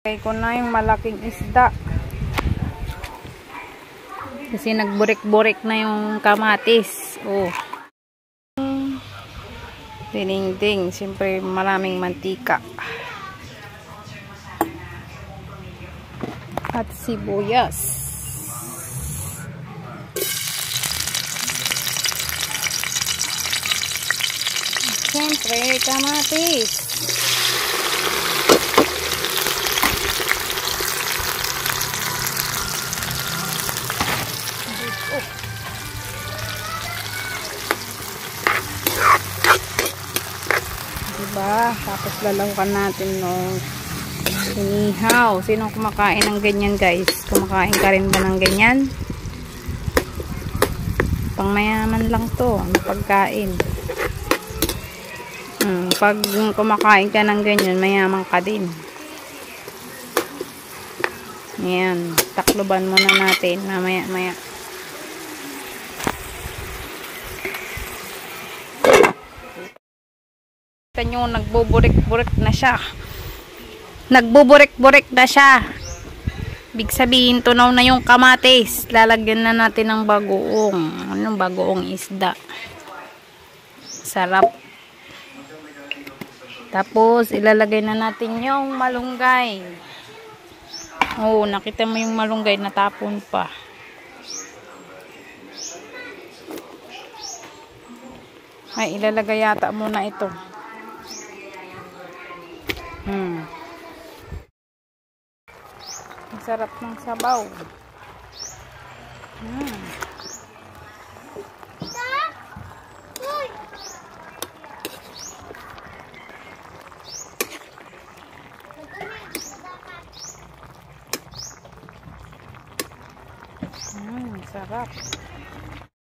Kaya ko na yung malaking isda. Kasi nagburik-burik na yung kamatis. Oh. Ding-ding. Siyempre maraming mantika. At sibuyas. Siyempre kamatis. Diba? Tapos lalawakan natin nung inihaw. Sino kumakain ng ganyan, guys? Kumakain ka rin ba ng ganyan? Pangmayaman lang to. Ang pagkain. Pag kumakain ka ng ganyan, mayaman ka din. Ayan. Takloban muna natin. Mamaya-maya. Nyo, nagbuburik-burik na siya. Nagbuburik-burik na siya. Big sabihin, tunaw na yung kamatis. Lalagyan na natin ng bagoong. Anong bagoong isda? Sarap. Tapos, ilalagay na natin yung malunggay. Oh, nakita mo yung malunggay, natapon pa. Ay, ilalagay yata muna ito. Ang sarap ng sabaw. Sarap.